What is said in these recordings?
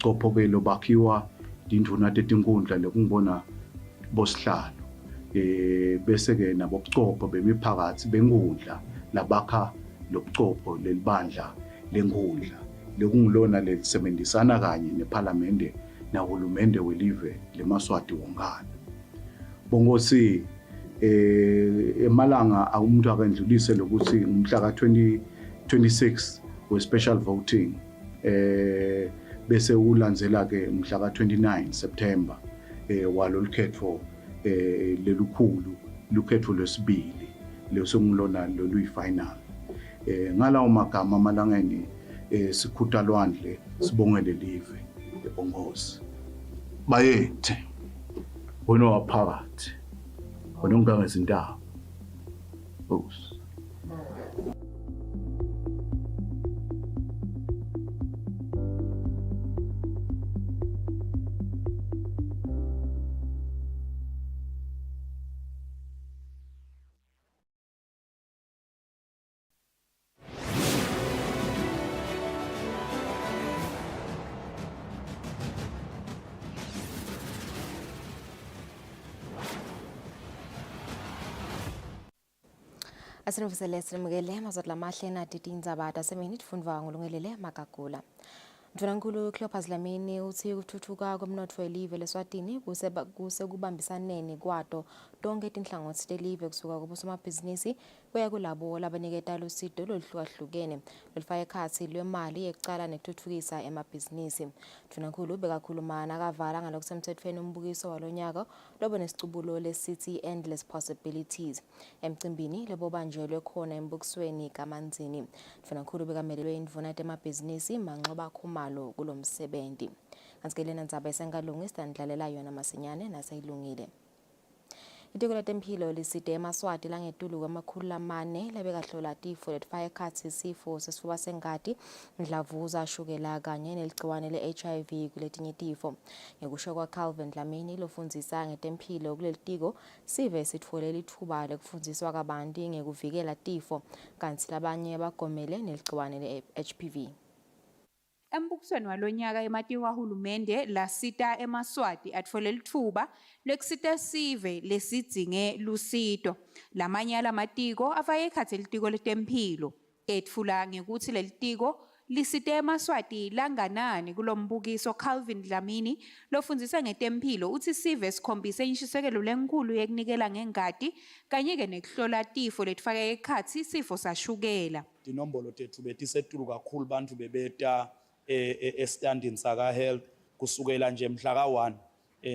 ubuchopho ke lo bakhiwa induna tetinkundla lekungibona bosihlalo bese ke nabobuchopho bemiphakathi benkundla labakha lobuchopho lelibandla lenkundla lekungilona lelisebenzisana kanye neParliament nahulumende welive leMaswati wonkana. Bongosi emalanga umuntu akandlulise lokuthi ngumhla ka-26 we-special voting bese ulandzela ke umhla ka-29 September walolukhetho lelukhulu lukhetho lwesibili lesongilona loluyi-final. Ngalawo magama amalangeni sikhutha lwandle sibongele live ebongosi bayethe wena waphakathi wena ungangezindaba Nkosi. Asinuvusele sinimukele mazotla mahle na Tindzaba Emini tfundva ngolungelele makagula. Mtholankulu Cleopas Dlamini uthi ukuthuthuka komnotfo welive leSwatini kusekubambisaneni kwato tonke tinhlangothi telive kusuka kubosomabhizinisi kuya kulabo labaniketa lusito loluhlukahlukene lolufaka ekhatsi lwemali yekucala nekutfutfukisa emabhizinisi. Mtholankulu bekakhuluma nakavala ngalokusemthethweni umbukiso walonyaka lobonesicubhulo lesithi Endless Possibilities emcimbini lebobanjelwe khona embukisweni kaManzini. Mtholankulu bekamelelwe indvuna temabhizinisi manxoba khumalo kulomsebenzi. Kansikelena Ndzaba esengalungi sitandlalela yona masinyane naseyilungile. Itiko letemphilo lisite eMaswati langetulu kwamakhulu lamane labekahlola tifo letfaka ekhatsi isifo sesifuba sengati, mdlavuza, shukela kanye neligciwane le-HIV kuletinye tifo. Ngekusho kwa Calvin Dlamini lofundzisa ngetemphilo kulelitiko sive sitfole litfuba lekufundziswa kabanti ngekuvikela tifo kanti labanye bagomele neligciwane le-HPV. Embukisweni walonyaka ematiko kahulumende lasita eMaswati atfole litfuba lekusita sive lesidzinge lusito. Lamanye alamatiko afake ekhatsi litiko letemphilo etfula ngekuthi lelitiko lisite eMaswati langanani kulombukiso. Calvin Dlamini lofundzisa ngetemphilo uthi sive sikhombise inshisekelo lenkulu yekunikela ngengati kanye-ke nekuhlola tifo letfake ekhatsi isifo sashukela. Tinombolo tethu betisetulu kakhulu bantu bebeta estandini saka health kusukela nje mhla ka1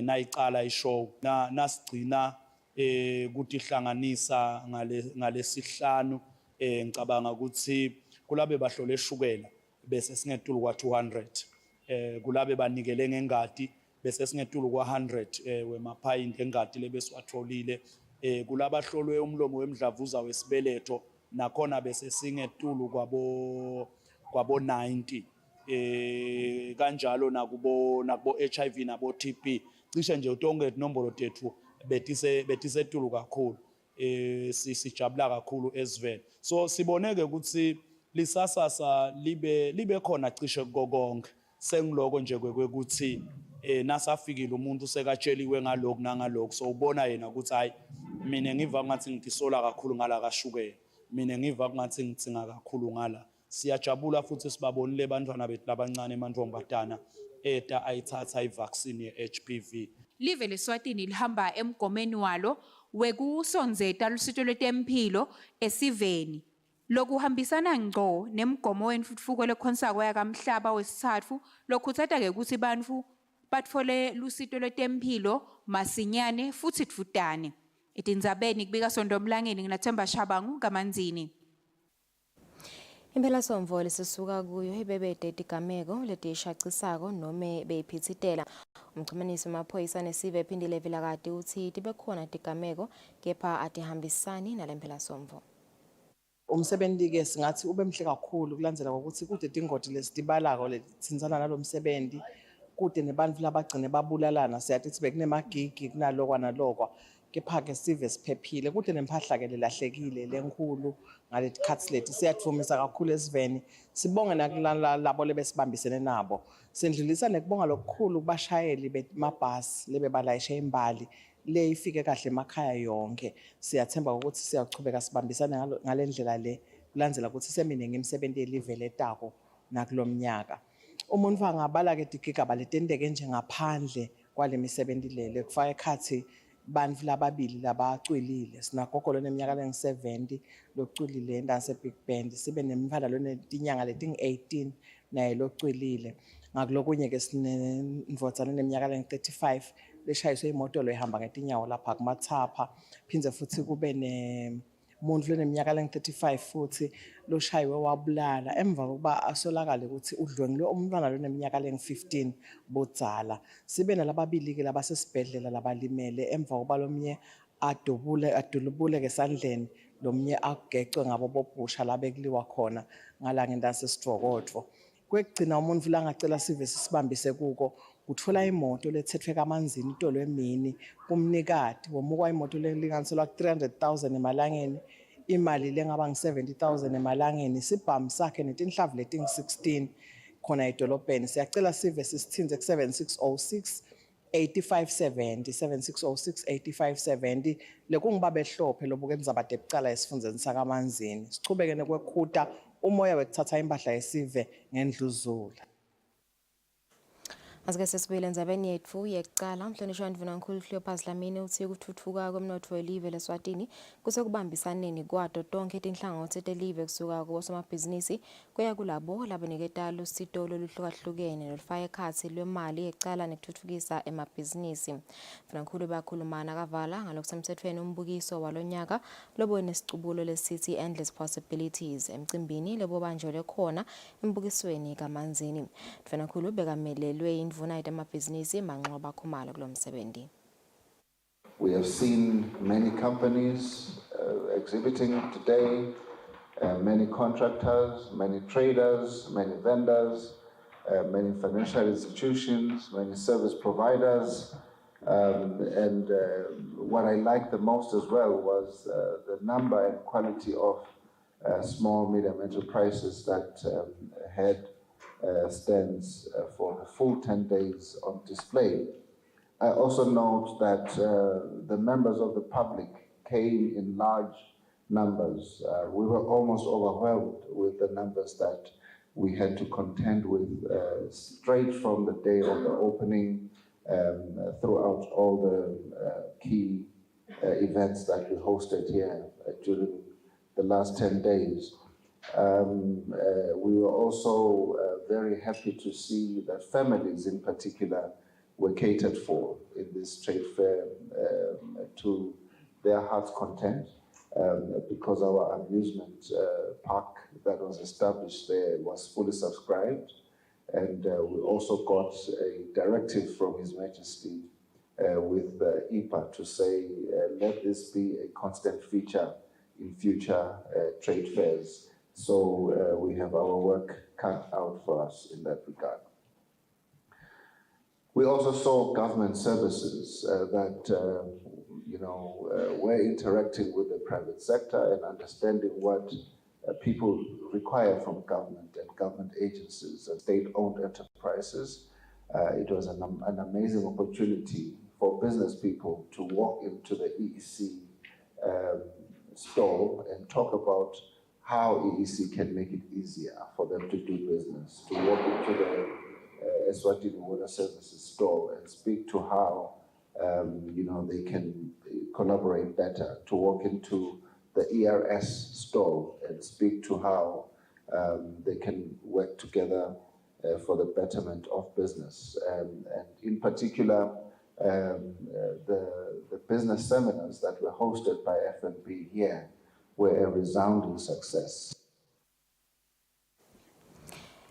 nayicala ishow nasigcina ukuthi ihlanganisa ngalesihlanu ngicabanga ukuthi kulabe bahlole eshukela bese singetulu kwa200 kulabe banikele ngengati bese singetulu kwa100 wemapayinti engati lebesiwatholile kulabahlolwe umlomo wemdlavuza wesibeletho nakhona bese singetulu kwabo 90 kanjalo nakubo HIV nabo TB cishe nje utonke inombolo tethu betisetulu kakhulu sijabula kakhulu esivele so siboneke ukuthi lisasasa libe khona cishe konke sengiloko nje kwekuthi nasafikile umuntu sekatsheliwe ngalokho nangalokho so ubona yena ukuthi hayi mina ngiva ngathi ngisola kakhulu ngala kashukela mina ngiva ngathi ngitsinga kakhulu ngala. Siyajabula futhi sibabonile bantwana bethu labancane emantombazana eta ayithatha ivaccine ye-HPV. Live leSwatini lihamba emgomeni walo wekusonzeta lusito lwetemphilo esiveni lokuhambisana ngco nemgomo wentfutfuko lekhonsako yakamhlaba wesithathu lokhuthatha-ke ukuthi bantfu batfole lusito lwetemphilo masinyane futhi tfutane. Etindzabeni kubika Sondomlangeni nginaThemba Shabangu kaManzini. Impela somvo lesisuka kuyo ibebede tigameko letishaqisako nome beyiphithitela. Umxhumanisi wamaphoyisa nesive ephindile vilakati uthi tibekhona tigameko kepha atihambisani nalempela somvo. Umsebenzi-ke singathi ube mhle kakhulu kulandzela ukuthi kude tingoti lesitibalako letitsintsana nalomsebenzi kude nebantfu labagcine babulalana siyathi sibe kunemagigi kunalokwa nalokwa kepha-ke sive siphephile. Kude nempahla-ke lelahlekile lenkulu ngaleti khathi leti siyadumisa kakhulu esiveni. Sibonge nakulabo lebesibambisene nabo. Sendlulisa nekubonga lokukhulu kubashayeli bemabhasi lebebalayishe imbali le ifike kahle emakhaya yonke. Siyathemba ukuthi siyachubeka sibambisane ngale ndlela le kulandzela ukuthi seminingi imisebenzi yelive letako nakulomnyaka. Umuntu angabala-ke digigaba letenteke nje ngaphandle kwale misebenzi lele kufaka ekhathi bantu lababili labacwilile. Sinagogo loneminyaka lengu-70 locwilile endanse Big Band, sibe nemfana lonetinyanga letingu-18 naye locwilile. Ngakulokunye-ke sinemvodzana neminyaka lengu-35 leshayiswe imoto lo ihamba ngetinyawo lapha kumathapha. Phindze futhi kube nemuntu loneminyaka lengu-35 futhi loshayiwe wabulala emva kokuba asolakale ukuthi udlwengulwe umntwana loneminyaka lengu-15 budzala. Sibe nalababili-ke labasesibhedlela labalimele emva kokuba lomnye adulubule ngesandleni, lomnye agecwe ngabo bobhusha la bekuliwa khona ngala ngendansi Strokodvo. Kwekugcina umuntu langacela sive sisibambise kuko kutfola imoto lethethwe kamanzini itolo emini kumnikati womukwa imoto lelinganiselwa ku-300,000 emalangeni, imali lengaba ngu-70,000 emalangeni, isibhamu sakhe netinhlavu letingu-16 khona edolobheni. Siyacela sive sisithinze ku-7606 8570 7606 8570 lekungibaba ehlophe lobuke Tindzaba ebucala esifundeni sakamanzini. Sichubeke nekwekhuta umoya wekuthatha impahla yesive ngendluzula. Asike sesibuyele endzabeni yethu yekucala. Mhlonishwa Ndvunankhulu Cleopas Dlamini uthi ukutfutfuka kwemnotfo welive leSwatini kusekubambisaneni kwato tonke tinhlangothi telive kusuka kosomabhizinisi kuya kulabo labaniketa lusito loluhlukahlukene nolufaka ekhatsi lwemali yekucala nekutfutfukisa emabhizinisi. Ndvunankhulu bakhulumana kavala ngalokusemtsetfweni umbukiso walonyaka lobo nesicubulo lesithi Endless Possibilities emcimbini lebobanjelwe khona embukisweni kamanzini. Ndvunankhulu bekamelelwe We have seen many companies exhibiting today, many contractors, many traders, many vendors, many financial institutions, many service providers. What I liked the most as well was the number and quality of small, medium enterprises that had stands for the full 10 days on display. I also note that the members of the public came in large numbers. We were almost overwhelmed with the numbers that we had to contend with straight from the day of the opening throughout all the key events that we hosted here during the last 10 days. We were also very happy to see that families in particular were catered for in this trade fair to their heart's content because our amusement park that was established there was fully subscribed, and we also got a directive from His Majesty with IPA to say let this be a constant feature in future trade fairs. So we have our work cut out for us in that regard. We also saw government services that were interacting with the private sector and understanding what people require from government and government agencies and state-owned enterprises. It was an amazing opportunity for business people to walk into the EEC store and talk about how EEC can make it easier for them to do business, to walk into the Eswatini Water Services store and speak to how they can collaborate better, to walk into the ERS store and speak to how they can work together for the betterment of business. And in particular, the business seminars that were hosted by FNB here were a resounding success.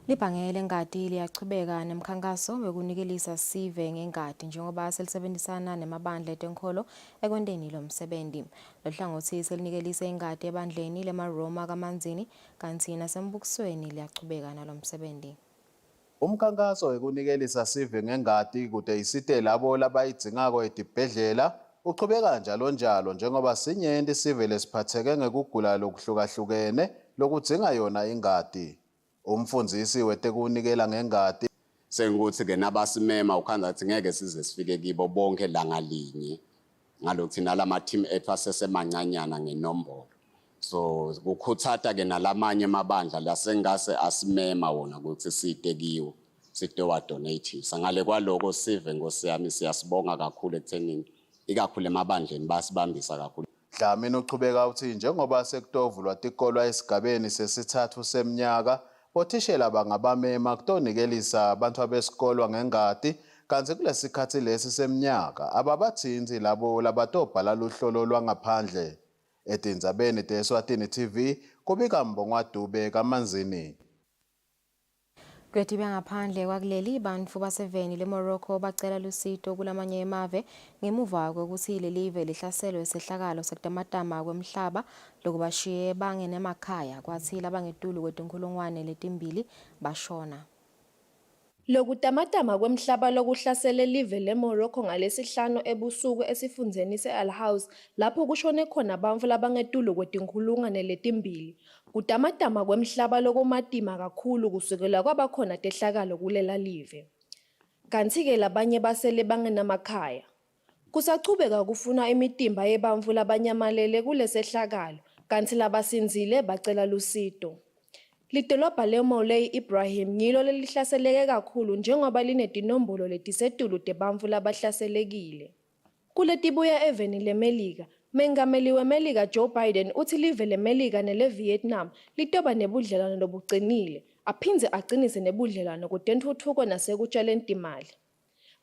Libhangele ngadi liyachubeka nemkhankaso wekunikelisa sive ngengadi njengoba selisebenzisana nemabandla etenkolo ekwenteni lo msebenzi. Lo hlangothi selinikelisa ingadi ebandleni lemaroma kamanzini kanti nasembukisweni liyachubeka nalo msebenzi. Umkhankaso wekunikelisa sive ngengadi kude isite labo labayidingako edibhedlela Uqhubeka njalo njalo njengoba sinyenti sivele siphatheke ngekugula lokuhlukahlukene lokudzinga yona ingadi. Umfundisi wetekunikela ngengadi sengikuthi ke nabasimema ukhanda ukuthi ngeke size sifike kibo bonke langa linye ngalokho thina lama team ethu asesemancanyana ngenombolo. So ukuthatha ke nalamanye amabandla lasengase asimema wona ukuthi side kiwo side wa donate. Sangale kwaloko sive ngosiyami siyasibonga kakhulu ekuthenini ikakhulu emabandleni basibambisa kakhulu. Dlamini uqhubeka uthi njengoba sekutovulwa tikolwa esigabeni sesithathu seminyaka othishela bangabamema kutonikelisa abantu abesikolwa ngengadi kanti kulesikhathi lesi seminyaka ababathinzi labo labatobhala luhlolo lwangaphandle. Etindzabeni Eswatini TV kubika Mbongwa Dube kaManzini. Kwetibe ngaphandle kwakuleli bantfu baseveni leMorocco bacela lusito kulamanye emave ngemuva kokuthi lelive lihlaselwe sehlakalo sekutamatama kwemhlaba lokubashiye bangenemakhaya kwathi labangetulu kwetinkhulungwane letimbili bashona. Lokutamatama kwemhlaba lokuhlasele live leMorocco ngalesihlanu ebusuku esifundzeni se-Al House lapho kushone khona bantfu labangetulu kwetinkhulungwane letimbili. Kutamatama kwemhlaba lokumatima kakhulu kusukela kwabakhona tehlakalo kulela live. Kanti-ke labanye basele bangenamakhaya. Kusachubeka kufuna imitimba yebantfu labanyamalele kulesehlakalo kanti labasinzile bacela lusito. Lidolobha leMoulay Ibrahim ngilo lelihlaseleke kakhulu njengoba linetinombolo letisetulu tebantfu labahlaselekile. Kuletibuya eveni leMelika, Mengameli weMelika Joe Biden uthi live leMelika neleVietnam litoba nebudlelwano lobucinile, aphindze acinise nebudlelwano kutentfutfuko nasekutshaleni timali.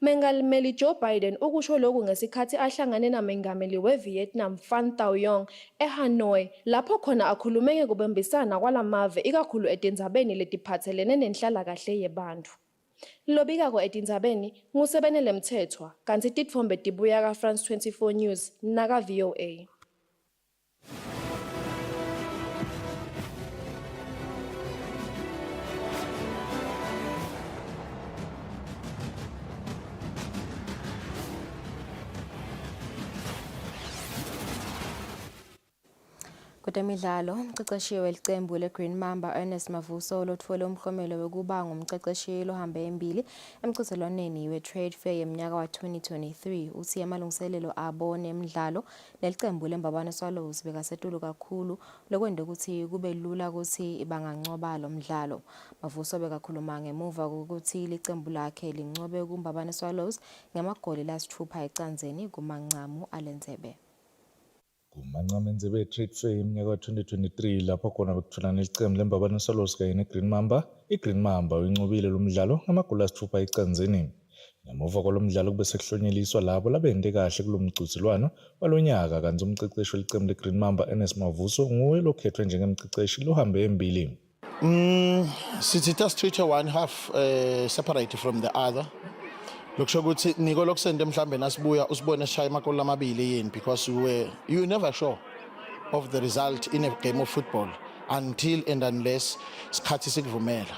Mengameli Joe Biden ukusho lokhu ngesikhathi ahlangane namengameli weVietnam Van Thaoyong eHanoi lapho khona akhulume ngekubambisana kwalamave ikakhulu etindzabeni letiphatselene nenhlalakahle yebantfu. Lobikako etindzabeni nguSebenele Mthethwa kanti titfombe tibuya kaFrance 24 News naka VOA. Kutemidlalo, umqeqeshi welicembu leGreen Mamba Ernest Mavuso lothole umhlomelo wokuba ngumqeqeshi lohambe embili emqhudelwaneni we-Trade Fair yeminyaka wa-2023 uthi amalungiselelo abo nemidlalo nelicembu leMbabane Swallows bekasetulu kakhulu lokwenda ukuthi kube lula ukuthi bangancoba lo mdlalo. Mavuso bekakhuluma ngemuva kokuthi licembu lakhe lincobe kuMbabane Swallows ngamagoli lasithupha ecanzeni kumancamu alendzebe. Kumancamu e-Trade Fair yeminyaka wa-2023 lapho khona bekutholana ilicembu leMbabane Swallows kanye neGreen Mamba. iGreen Mamba uyincobile lo mdlalo ngamagoli asithupha ecanzeni. Ngemuva kwalo mdlalo kube sekuhlonyeliswa labo labende kahle kulo mgcudzelwano walonyaka kanti umqeqeshi welicembu leGreen Mamba Ernest Mavuso nguye lokhethwe njengemqeqeshi lohambe embili. Sithi tasitreat one half separated from the other. Lokusho ukuthi niko lokusende mhlambe nasibuya usibone shaya amagoli amabili yini because you never sure of the result in a game of football until and unless sikhathi sikuvumela.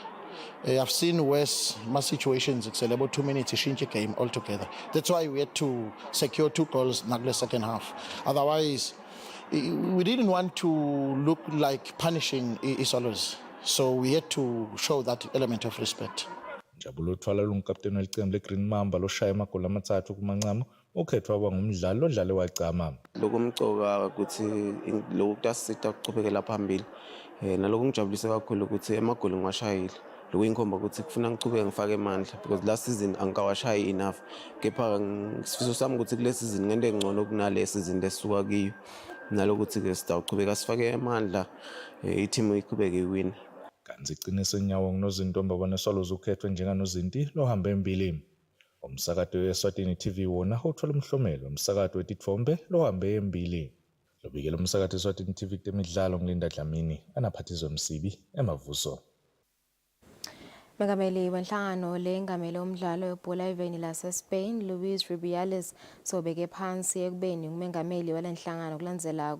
I've seen worse situations about 2 minutes to change a game altogether. That's why we had to secure 2 goals in the second half. Otherwise, we didn't want to look like punishing Swallows. So we had to show that element of respect. Jabulo uthwala lomkapteni welicembu leGreen Mamba loshaya amagoli amathathu kumancamu okhethwa kwangumdlalo odlale wagcama. Lokumcoka ukuthi lokhu kutasita ukuchubekela phambili. Nalokhu ngijabulise kakhulu ukuthi emagoli ngiwashayile. Lokuyinkomba ukuthi kufuna ngichubeke ngifake amandla because last season angikawashayi enough. Kepha ngisifiso sami ukuthi kule season ngende ngcono kunale season lesisuka kiyo. Nalokuthi ke sitawuchubeka sifake amandla i-team iqhubeke iwin. Kanti iqiniso enyawo ngunozinto Mbabane Swallows ukhethwe njenganozinti lohambe embili. Umsakato weSwatini TV wona uthola umhlomelo umsakato wetithombe lohambe embili. Lobikela umsakato weSwatini TV kutemidlalo ngilinda Dlamini anaphathizwe Msibi eMavuso. Mengameli wenhlangano lengamele umdlalo webhola eveni laseSpain Luis Rubiales sobeke phansi ekubeni umengameli walenhlangano kulandzela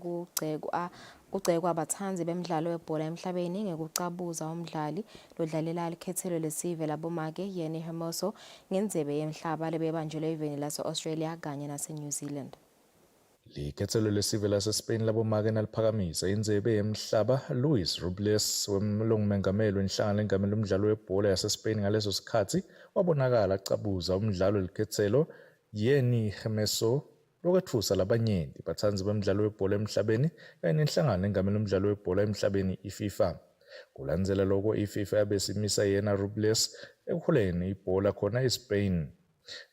kucekwa abathanzi bemidlalo webhola emhlabeni ngekucabuza umdlali lodlalela likhethelo lesive labomake Yeni Hermoso ngendzebe yemhlaba lebebanjelwe eveni lase-Australia kanye nase-New Zealand. Likhethelo lesive laseSpain labomake naliphakamisa indzebe yemhlaba Luis Rubiales wemlongumengameli wenhlangano lengameli lomdlalo webhola yaseSpain ngaleso sikhathi wabonakala acabuza umdlalo likhethelo yeni Jameso lokwetfusa labanyenti batsanzi bemdlalo webhola emhlabeni kanye nenhlangano lengameli lomdlalo webhola emhlabeni iFIFA. Kulandzela loko iFIFA yabe simisa yena Rubiales ekuholeni ibhola khona eSpain.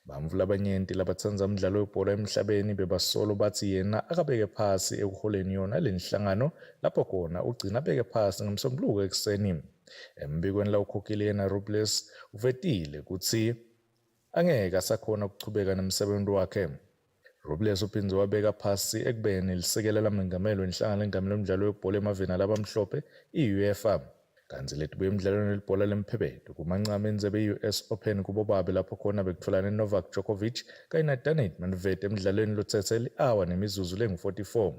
Bantfu labanyenti labatsandza umdlalo webhola emhlabeni bebasolo batsi yena akabeke phasi ekuholeni yona lenhlangano lapho khona ugcina abeke phasi ngomsombuluko ekuseni. Embikweni lawukhokhile yena Rubiales uvetile kutsi angeke asakhona ukuchubeka nemsebenzi wakhe. Rubiales uphindze wabeka phasi ekubeni lisekela lamengameli wenhlangano lengameli lomdlalo webhola emaveni alabamhlophe i-UEFA. Kanzi letibuye emidlalweni welibhola lemphebedo kumancame endzebe i-US Open kubo babe lapho khona bekutfolana Novak Djokovic kanye naDanil Medvedev emidlalweni lotsetse li-hour nemizuzu lengu-44.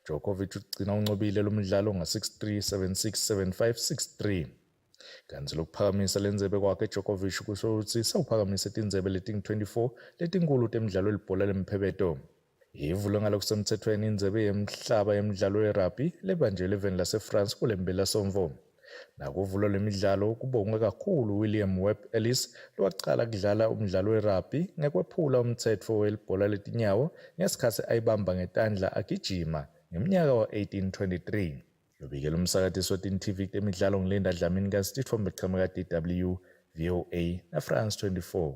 Djokovic ugcina uncobile lo mdlalo nga-6-3, 7-6, 7-5, 6-3. Kanzi lokuphakamisa lendzebe kwakhe Djokovic kusho ukuthi sawuphakamise tindzebe leting-24 letinkulu temidlalo welibhola lemphebedo. Ivulwe ngalokusemthethweni indzebe yemhlaba yemidlalo yerugby lebanjelwe eveni laseFrance kule mpelasonto. Nakuvulwa lemidlalo kubongwe kakhulu William Webb Ellis lowacala kudlala umdlalo werugby ngekwephula umtsetfo welibhola letinyawo ngesikhathi ayibamba ngetandla agijima ngeminyaka wa-1823. Lobikela umsakati Eswatini TV temidlalo ngilinda Dlamini kaStithombe qhamuka DW VOA naFrance 24.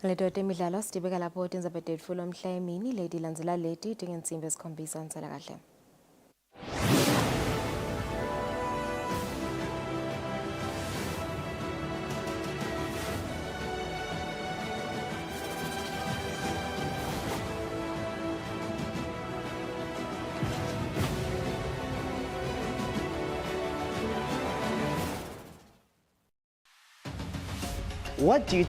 Leto temidlalo sidibeka lapho Tindzaba Emini Emini ledi landzela leti tingensimbi esikhombisa ntsela kahle. What do you